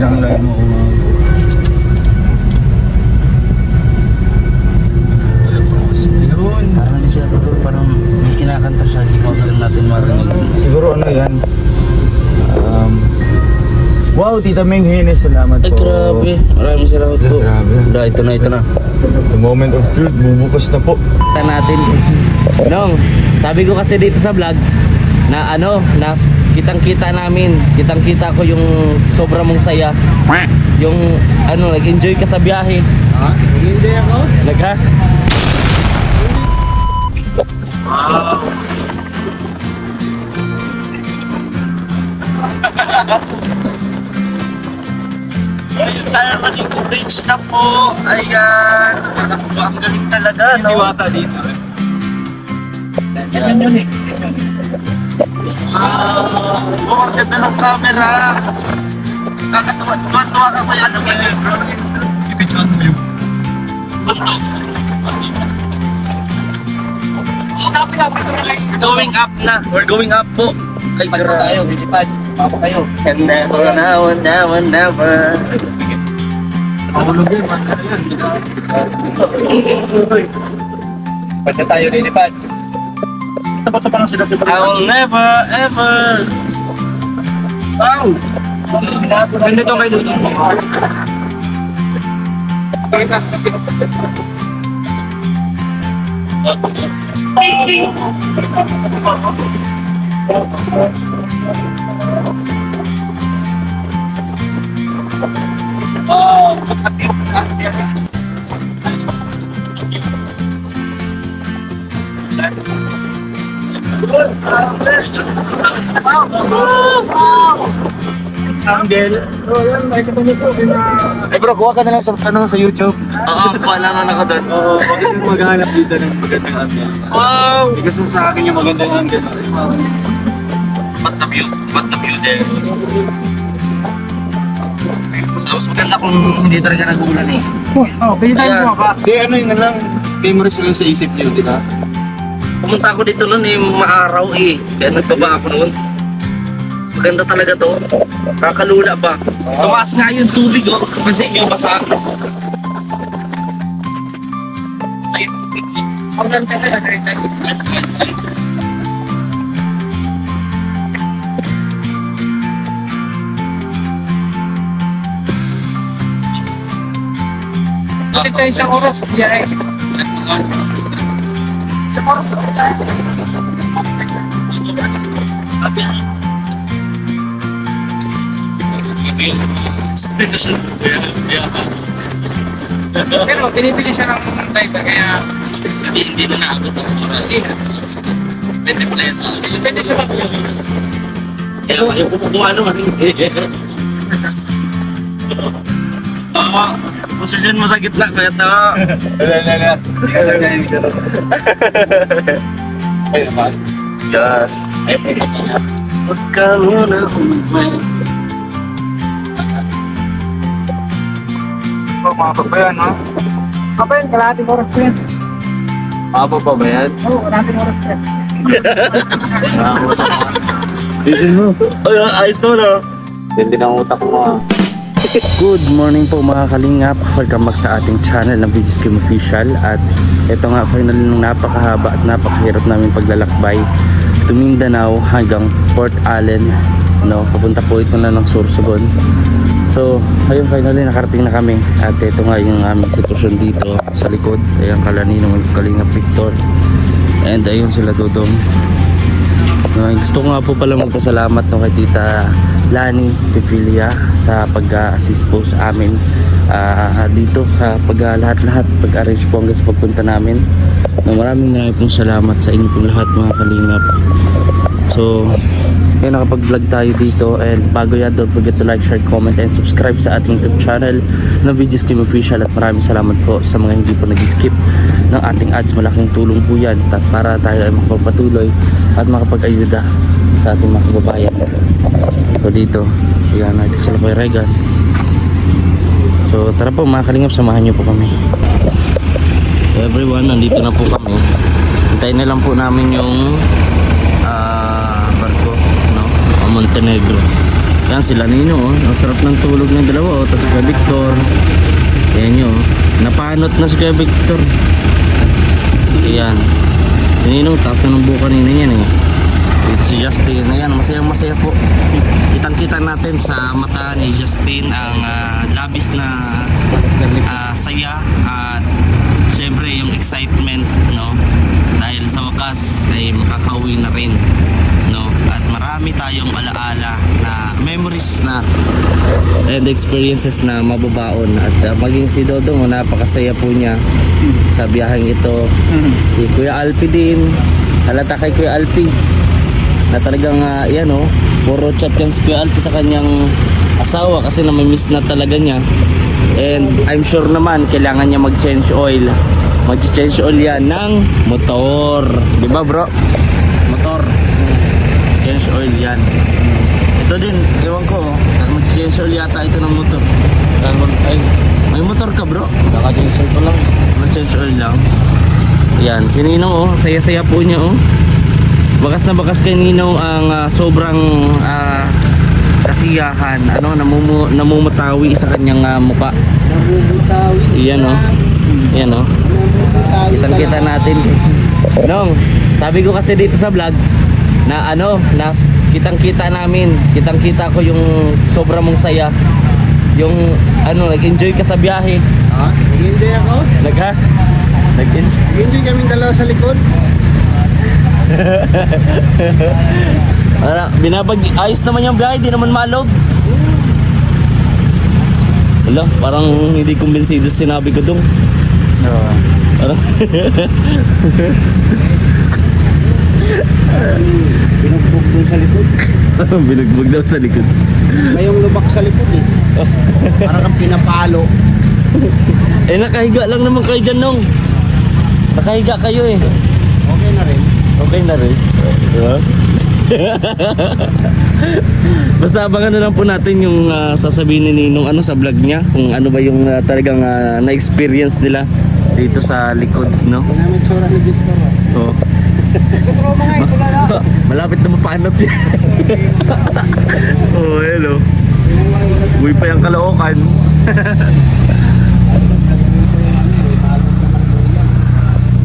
magandang live mo kung yun. Parang hindi siya totoo, parang may kinakanta siya, hindi ko lang natin marinig. Siguro ano yan? Wow, Tita Meng Hines, salamat Ay, po. grabe. Maraming salamat po. Grabe. Ito na. The moment of truth, bumukas na po. Kita natin. Nong, sabi ko kasi dito sa vlog, na kitang-kita namin, kitang-kita ko yung sobra mong saya. Yung nag-enjoy ka sa biyahe. Ha? Hindi ako? Nagha? Ayun, sana maging bridge na po. Ayan. Nakatuwa, ang galing talaga, no? Diwata dito. Ganyan yun eh. Wow, ang ganda ng camera. Nakakatuwa, tuwa ka mo yan. Ipicture mo yung Going up na. We're going up po. Ay, Pag tayo, grabe. lilipad. Papa kayo. And never, never. sa ulog yan, man. Pag tayo lilipad. Ito pa lang sila. I will never, ever. Wow! Ganda to kay Dudong. Angle. Oh, yan, may katulad ko. Ay bro, kuha ka na lang sa YouTube. Oo, paalangan ako doon. Oo, magandang maghanap dito ng magandang angle. Wow! Gusto sa akin yung magandang angle. What the view there. Mas maganda kung hindi talaga nag-uulan eh. Oh, pwede Ayan. mo ka. Di ano yun lang. Memories lang sa isip niyo, di ba? Pumunta ako dito noon eh, maaraw eh. Kaya nagbaba ako noon. Maganda talaga to. Kakalula pa. Tumaas nga yung tubig oh. Pansin nyo basa. Sa'yo. Sobrang talaga. Ito isang oras. Biyahe. Isang oras. Pero pinipili siya ng driver kaya Hindi na naabot ang oras. Pwede mo na yan sa akin. pwede siya tatlo. Kaya yung kumukuha naman. Oo. Position mo sa gitna kaya to. Wala. Hindi ka lang ganyan dito. Ayun naman. Yes. Huwag ka muna umay. Mga pagbayan, ha? Papa yun, kalahating oras ko yan. Aba pa ba yan? Oo, kalahating oras ko yan. Bisin mo. Ay, ayos na no? Hindi na utak mo, Good morning po mga kalingap. Welcome back sa ating channel ng Videos Game Official. At ito nga finally nung napakahaba at napakahirap namin paglalakbay to Mindanao hanggang Port Allen, no? Papunta po ito na ng Sorsogon. So ayun, finally nakarating na kami. At ito nga yung aming sitwasyon dito sa likod. Ayan Kalanino, Kalingap Victor. And ayun sila Dodong. Gusto ko nga po pala magpasalamat no, kay Tita Lani Tefilia sa pag-assist po sa amin dito sa lahat-lahat pag-arrange po hanggang sa pagpunta namin. Maraming pong salamat sa inyo pong lahat mga kalingap. So yun, nakapag-vlog tayo dito, and bago yan, don't forget to like, share, comment, and subscribe sa ating YouTube channel ng Videos Game Official. At maraming salamat po sa mga hindi po nag-skip ng ating ads. Malaking tulong po yan at para tayo ay makapagpatuloy at makapag-ayuda sa ating mga kababayan. So dito, yan natin sa Lapoy Regan. So tara po mga kalingap, samahan nyo po kami. So everyone, nandito na po kami. Hintayin na lang po namin yung barko, no? Montenegro. Yan sila Nino, oh. Ang sarap ng tulog ng dalawa, oh. Tapos si Kuya Victor. Ayan nyo, oh. Napanot na si Kuya Victor. Ayan. Si Ninong, taas na ng buka nina yan eh. Dito si Justin. Ayan, masaya po. Kitang-kita natin sa mata ni Justin ang labis na saya at syempre yung excitement, no? Dahil sa wakas ay makakauwi na rin, no? At marami tayong alaala na memories na and experiences na mababaon at maging si Dodong, napakasaya po niya sa biyaheng ito. Si Kuya Alpi din, halata kay Kuya Alpi na talagang yan oh, puro chat yan si Kuya Alpi sa kanyang asawa kasi namimiss na talaga niya. And I'm sure naman kailangan niya mag-change oil. Mag-change oil yan ng motor. Di ba bro? Motor. Change oil yan. Ito din, ewan ko, mag-change oil yata ito ng motor. Ay, may motor ka bro? Naka-change oil pa lang. Mag-change oil lang. Yan, si Ninong oh, saya-saya po niya oh. Bakas na bakas kay Ninong ang sobrang kasiyahan, ano, namumutawi sa kanyang muka. Namumutawi. Iyan oh. Iyan oh. Namumutawi. Kitang-kita natin. Nong, sabi ko kasi dito sa vlog na ano, na kitang-kita namin, kitang-kita ko yung sobra mong saya. Yung ano, nag-enjoy ka sa biyahe. Ha? Nag-enjoy ako? Nag-enjoy. Nag-enjoy kaming dalawa sa likod. Ayos naman yung biyahe, di naman malog. Wala, parang hindi kumbinsido sinabi ko dong. Parang Binugbog doon sa likod. binugbog daw sa likod. Mayong lubak sa likod eh. Parang kang pinapalo. Eh nakahiga lang naman kayo dyan nung. Nakahiga kayo eh. Okay na rin. Okay na rin. Diba? Basta abangan na lang po natin yung sasabihin ni Ninong ano sa vlog niya, kung ano ba yung talagang na-experience nila dito sa likod, no? Namin tsura ni Victor. Oo. Malapit na mapanot yan. Oh, hello. Uwi pa yung Caloocan.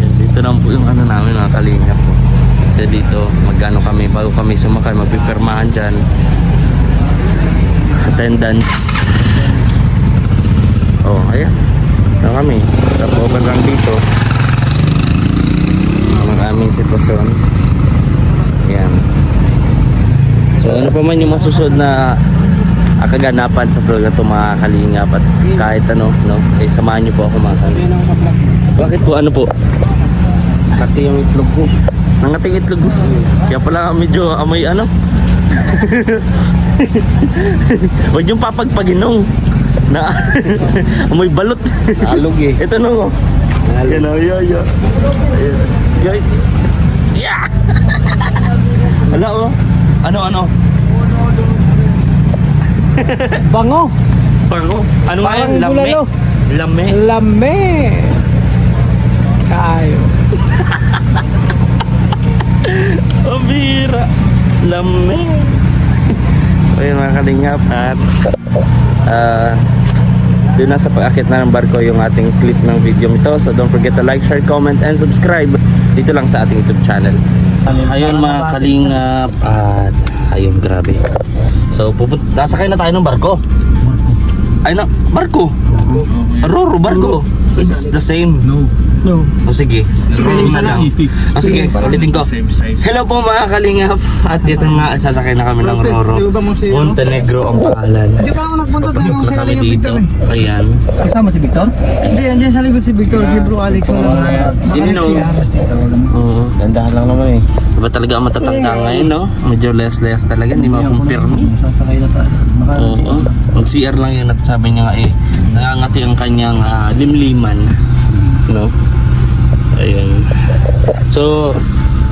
Yan, dito lang po yung ano namin, mga kalingap po. Kasi dito, magano kami, bago kami sumakay, magpipirmahan dyan. Attendance. Oh, ayan. Ito kami. Stop over lang dito. Ang aming sitwasyon. Ayan. So, ano pa man yung masusunod na kaganapan sa vlog na ito, mga kalingap, at kahit ano, no, eh, samahan nyo po ako, mga kalingap. Yan ako sa vlog. Bakit po? Ano po? Pati yung itlog ko. Nangating itlog mo. Kaya pala medyo amoy ano. Huwag yung papagpaginong na amoy balot. Alog eh. Ito no. Yan o, yo. Ayan. Yeah! Hala o. Ano? Bango. Pango. Ano nga yan? Parang Lame? bulalo. Lame? Lame. Kayo. Oh, bira. Lame. Ayun mga kalingap. At doon na sa pag-akit na ng barko yung ating clip ng video ito. So don't forget to like, share, comment, and subscribe dito lang sa ating YouTube channel. Ayun mga kalingap. At ayun, grabe. So nasakay na tayo ng barko. Ay na, barko. Roro, barko. It's the same. No. O sige. O sige, ulitin ko. Hello po mga kalingap. At dito nga, sasakay na kami ng Roro. Montenegro ang pangalan. Hindi pa ako nagpunta Pasok na kami dito. Ayan. Kasama si Victor? Hindi, andyan sa likod si Victor, si Bro Alex. Sino? Oo. Dandahan lang naman eh. Diba talaga ang matatanda ngayon, no? Medyo less talaga, hindi makumpirmi. Sasakay na tayo. Oo. Mag-CR lang yun at sabi niya nga eh, nangangati ang kanyang limliman. No? Ayun. So,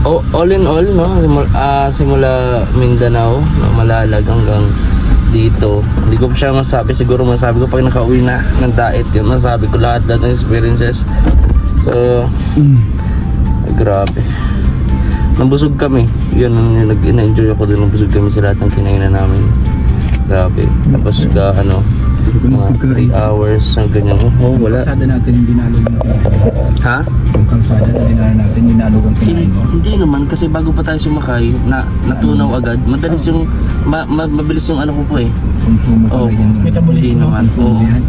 all in all, no? Simula Mindanao, no? Malalag hanggang dito. Hindi ko pa siya masabi. Siguro masabi ko pag nakauwi na ng Daet, yun masabi ko lahat ng experiences. So, grabe. Nambusog kami. Yun, nag-enjoy ako doon. Nambusog kami sa lahat ng kinainan namin. Grabe. Tapos ano, mga 3 hours na ganyan. Oh, wala. Kalsada natin, hindi naalog natin. Ha? Yung kalsada na dinaanan natin, hindi naalog ang kinain mo. Hindi naman kasi bago pa tayo sumakay natunaw agad. Madalis yung mabilis yung ano ko po eh. Konsumo Oh, talaga yan. hindi naman. Konsumo Oo. yan.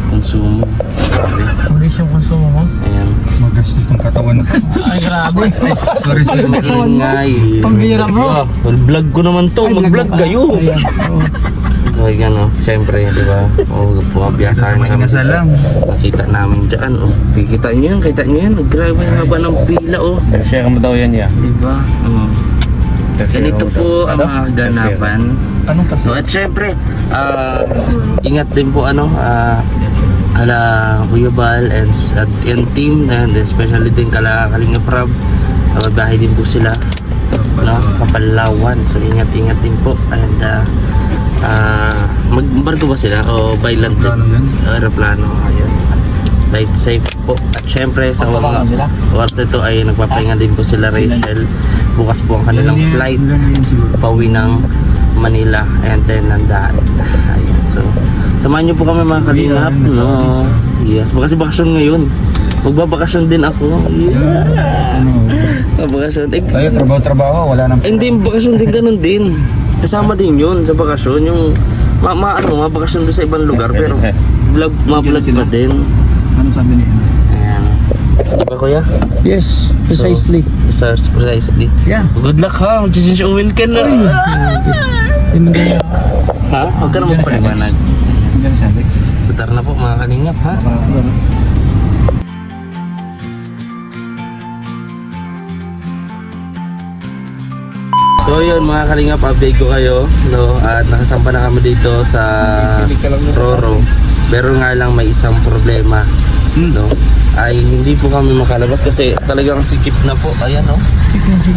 Konsumo. Grabe. Mabilis yung konsumo mo? Ayan. Magastos ng katawan. Ay, grabe. Sorry, sorry. Ingay. Pambira mo. Vlog ko naman to. Mag-vlog kayo. Ayan. Okay, ano, siyempre, di ba? O, pumabiyasahan na kami. Inasal lang. Nakita namin dyan, oh. Kita nyo yan, kita nyo yan. Grabe ang haba ng pila, oh. Share mo daw yan, ya. Di ba? Ganito po ang mga ganapan. Anong So, at syempre, ingat din po, ala Kuya Bal and team, and especially din Kalinga Prab. Bahay din po sila, no? Kapalawan. So, ingat-ingat din po. And, magbarko ba sila o by land din? Aeroplano, ayun. Ride safe po. At syempre sa Magpapakan sila? oras na ito ay nagpapahinga din po sila Rachel. Bukas po ang kanilang flight pauwi ng Manila and then Nandaan. Ayun. So samahan niyo po kami mga kalingap, no? Yes, kasi bakasyon ngayon. Magbabakasyon din ako. Yeah. Bakasyon. Tayo, trabaho-trabaho, wala nang... Hindi, bakasyon din ganun din. Kasama din yun sa bakasyon. Yung mabakasyon doon sa ibang lugar pero vlog pa din. Anong sabi niya? Ayan. Di ba kuya? Yes, precisely. Precisely. Yeah. Good luck ha. Mag-change oil ka na. Hindi. Ha? Huwag ka naman paliwanag. Hindi na sabi. So tara na po mga kalingap ha. So yun mga kalingap, update ko kayo, no? At nakasampa na kami dito sa Roro. Pero nga lang may isang problema, no? Ay hindi po kami makalabas kasi talagang sikip na po. Ayan, no?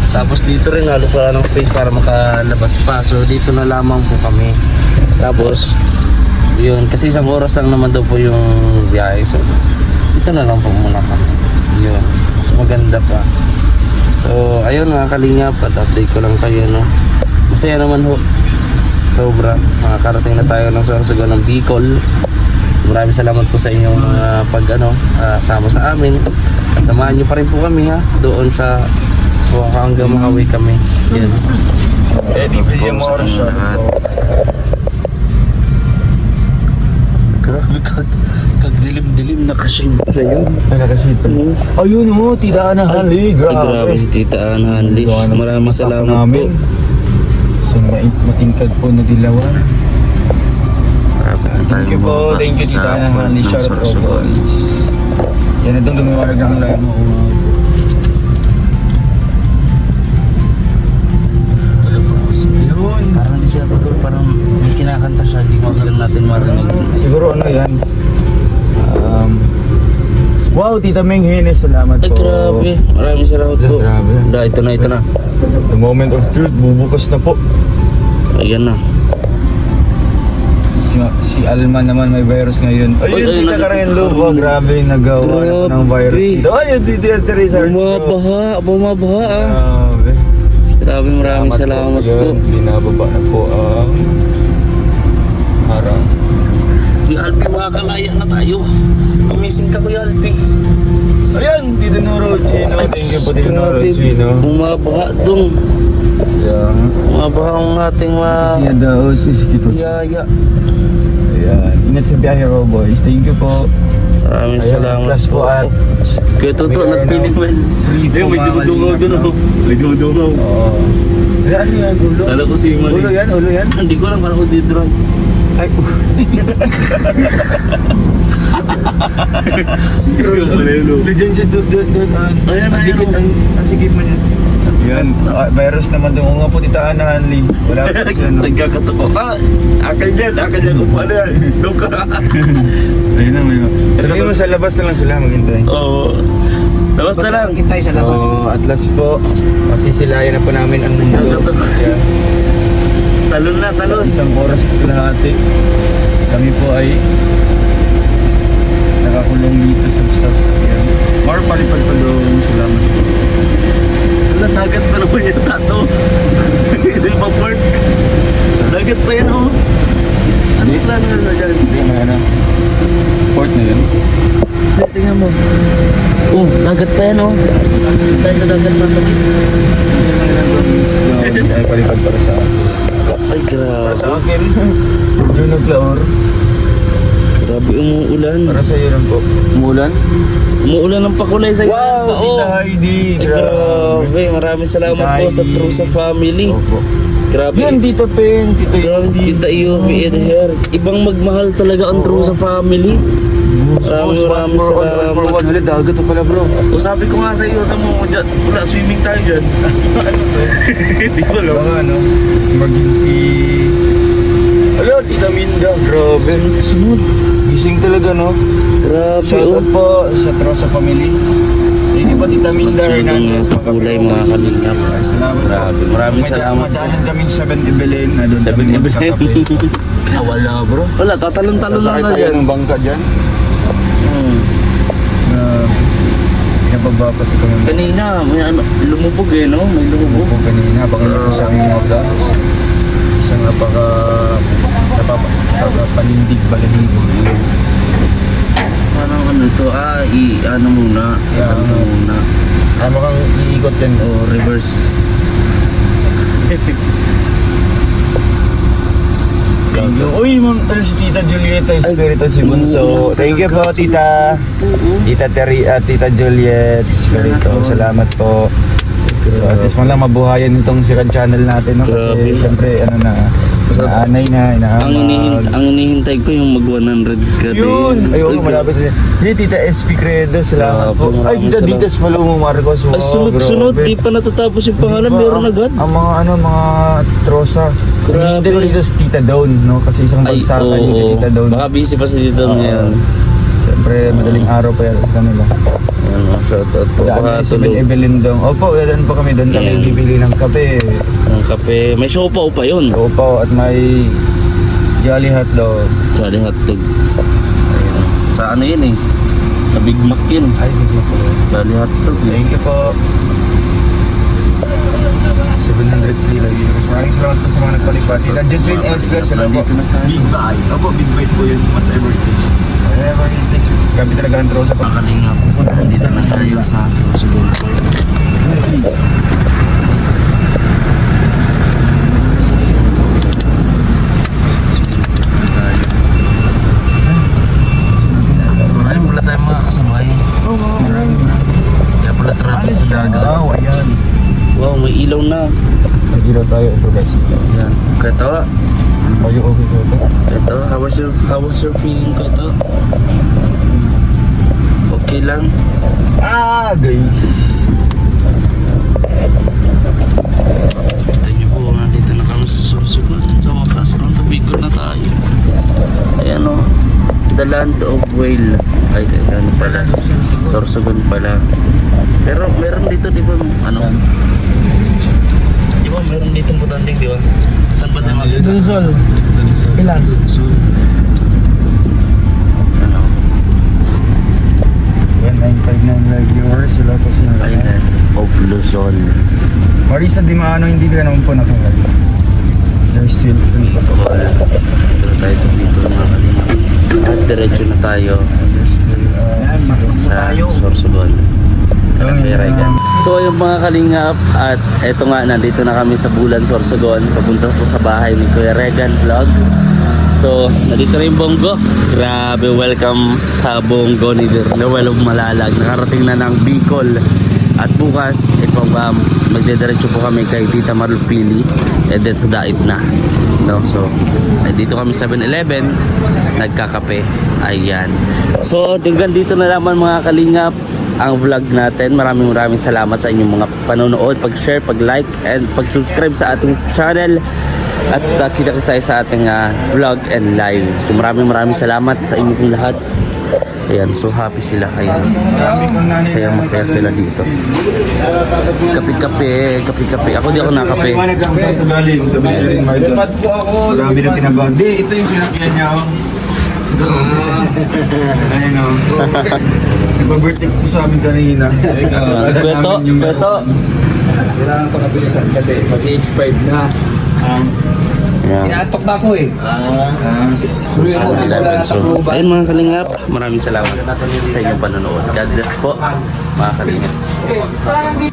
Tapos dito rin halos wala ng space para makalabas pa. So dito na lamang po kami. Tapos yun, kasi isang oras lang naman daw po yung biyahe. So dito na lang po muna kami. Yun, mas maganda pa. So ayun mga kalingap, at update ko lang kayo, no? Masaya naman ho. Sobra. Makakarating na tayo ng Sorsogon ng Bicol. Maraming salamat po sa inyong sama sa amin. At samahan nyo pa rin po kami ha. Doon sa hanggang makawi kami. Yan. Eddie, bigyan mo oras siya. Grabe kagdilim-dilim na kasin pala yun. Nagkakasit pa. Ayun mo, Tita Ana Hanli. Grabe si Tita Ana Hanli. Maraming salamat po. So matingkad po na dilawan. Thank you po, thank you Tita Ana Hanli. Shout out po. Yan na doon lumiwarag ang live mo. Ayun. Parang hindi siya totoo. Parang may kinakanta siya. Di mo alam natin marinig. Siguro ano yan. Wow, Tita Meng Hines, salamat Ay po. grabe. Maraming salamat po. Grabe. Ito na. The moment of truth, bubukas na po. Ayan na. Si Alma naman may virus ngayon. Ay, Ayun, Tita nasa Karen Tita Lubo, Karen. grabe nagawa Grabe. ng virus dito. Ayun, Tita Teresa Arceo. Bumabaha ah. Grabe. Grabe, maraming salamat po. Yun, binababa na po ang harang. Kuya Alpi, makakalaya na tayo. Amazing ka Kuya Alpi. Ayan, Tita Noro Chino. Thank you po, Tita Noro Grabe, Chino. bumabaha dong. Ayan. Bumabaha ang ating Siya daw, sisikito. yaya. Ayan. Ingat sa biyahe, Ro Boys. Thank you po. Maraming Ayan, salamat plus po at Kuya Toto, we are nagpili now man. free po, May mga dumudungaw kalingap, doon no? ako. May dumudungaw. Oo. Ano yan, ulo? Kala ko si Mali. Ulo yan, ulo yan. Hindi ko lang parang ko dito. Ay, Diyan siya doon. Ayan, Ang dikit, ang sikip mo niya. Yan, virus naman doon. Oo nga po, Tita Ana Hanli. Wala po siya, no? Nagkakatoko. Akal dyan kung paano yan. Doon ka. Ayun na, ayun. Sabihin mo sa labas na lang sila maghintay. Oo. Tapos na lang. Kitay sa labas. So, at last po, masisilayan na po namin ang mundo. Yan. Talon na, Sa talon. isang oras at kalahati, kami po ay nakakulong dito sa sasakyan. Mar palipad-padong salamat. Wala, dagat pa naman yung tato. Hindi pa port. Dagat pa yan oh. no? Tayo sa dagat pa kami. Ay, palipad para sa Ay, grabe. sa akin. Yung naglaor. Grabe umuulan. Para sa iyo lang po. Umulan? Umuulan ng pakulay sa iyo. Wow, Tita Heidi. Ay, grabe. Maraming salamat po sa Heidi. True sa Family. Opo. Grabe. Yan, Tita Pen, Tita Grabe, Heidi. Tita Iofi and her. Ibang magmahal talaga ang True sa Family. Maraming salamat. Wala, dagat pa pala bro. O sabi ko nga sa iyo, tamo dyan, wala, swimming tayo dyan. Hindi ko alam. Baka ano, emergency. Hello, Tita Minda. Grabe. Sunod. Gising talaga, no? Grabe, Shoutout oh. po sa True sa Family. Thank you po, Tita Minda Hernandez. Sunod ang kulay, mga kalingap. Salamat. Grabe, maraming salamat. Madalan kaming 7-Eleven na doon. 7-Eleven. Wala, bro. Wala, tatalon-talon lang Sasakay na tayo dyan. ng bangka dyan. Hmm. Nababapat ito ng Kanina, may ano, lumubog eh, no? May lumubog. po kanina. Baka ko sa aking mga vlogs. Isang napapanindig balahibo. Parang ano to, ano muna. Yeah. Ano muna. Tama kang iikot yan. O, reverse. Thank you. Uy, ma'am, si Tita Julieta Espirito si Bunso. Thank you po, Tita. Tita Tita Juliet Espirito. Salamat po. So, at least man lang mabuhayan itong sikat channel natin. No? Grabe. Kasi, siyempre, ano na, naanay na, inaamag. Ang hinihintay ko yung mag 100 ka din. Yun! Ayun, malapit na. Hindi, Tita SP Credo, salamat po. Grabe, Ay, Tita maraming Ditas Follow mo, Marcos. Wow, Ay, sunod-sunod, grabe. di pa natatapos yung pangalan, Diba, meron agad. Ang mga trosa. Grabe. Hindi ko dito si Tita Dawn, no? Kasi isang Ay, bagsakan oo. ni Tita Dawn. Baka busy pa si Tito Oo. ngayon. Siyempre, madaling araw pa yan sa kanila. Ano, shoutout po. Daan Baka kami sa tulog. Evelyn Dong. Opo, yan po kami doon kami Yan. bibili ng kape. Ang kape. May siopaw pa yun. Opo, at may Jolly Hotdog. Jolly hotdog. Ayun. Sa ano yun eh? Sa Big Mac yun. Ay, bigla po. Jolly hotdog eh. Thank you po. 703 lagi. Maraming salamat po sa mga nagpalipat. Tita Jesslyn Esla, sila po. Nandito na tayo. Big bite. Opo, big bite po yun. Whatever it takes. Whatever it takes. Grabe talaga ang trosa pa. Makalinga po. Nandito na tayo sa Susugun. Maraming pala tayong mga kasabay. Kaya pala traffic sa dagat. Wow, ayan. Wow, may ilaw na. Nag-ilaw tayo. Ito guys. Yan. Kato, Are you okay ko ito? kato, how was your feeling kato? Okay lang. Ah, gay. Tingnan po, nandito na kami sa Sorsogon. Sa wakas lang, sa Bicol na tayo. Ayan o, the land of whale. Ay, ano pala, Sorsogon pala. Pero meron dito, di ba, ano? Di ba, meron dito putanding, di ba? Saan ba tayo makita? Dulsol. Ilan? Ano? 1959 live viewers. Sila po sila. Island of Luzon. Marisa Di Maano, hindi ka naman po nakakali. They're still free. Bicol. Dito na tayo sa Bicol, mga kalingap. At diretso na tayo They're still, sa Sorsogon. So yung mga kalingap, at eto nga, nandito na kami sa Bulan, Sorsogon. Papunta po sa bahay ni Kuya Regan Vlog. So nandito na yung Bongo. Grabe, welcome sa Bongo ni Noel of Malalag. Nakarating na ng Bicol. At bukas, magdediretso po kami kay Tita Marupili, and then sa Daip na, no? So dito kami 7-Eleven, nagkakape. Ayan. So hanggang dito na naman mga kalingap ang vlog natin. Maraming salamat sa inyong mga panonood, pag-share, pag-like, and pag-subscribe sa ating channel. At kita-kita sa ating vlog and live. So maraming salamat sa inyong lahat. Ayan, so happy sila. Ayan, masaya sila dito. Kape. Ako di ako nakape. Maliwanag lang saan ito galing. Sabi niya rin, Martin. Marami na pinabago. Hindi, ito yung sinakyan niya. Ayun o. Nagpa-birthday po sa amin kanina. Beto. Kailangan ko nabilisan kasi mag-expired na. Ayan. Inaantok na ako eh. So, ayun mga kalingap, maraming salamat sa inyong panonood. God bless po mga kalingap.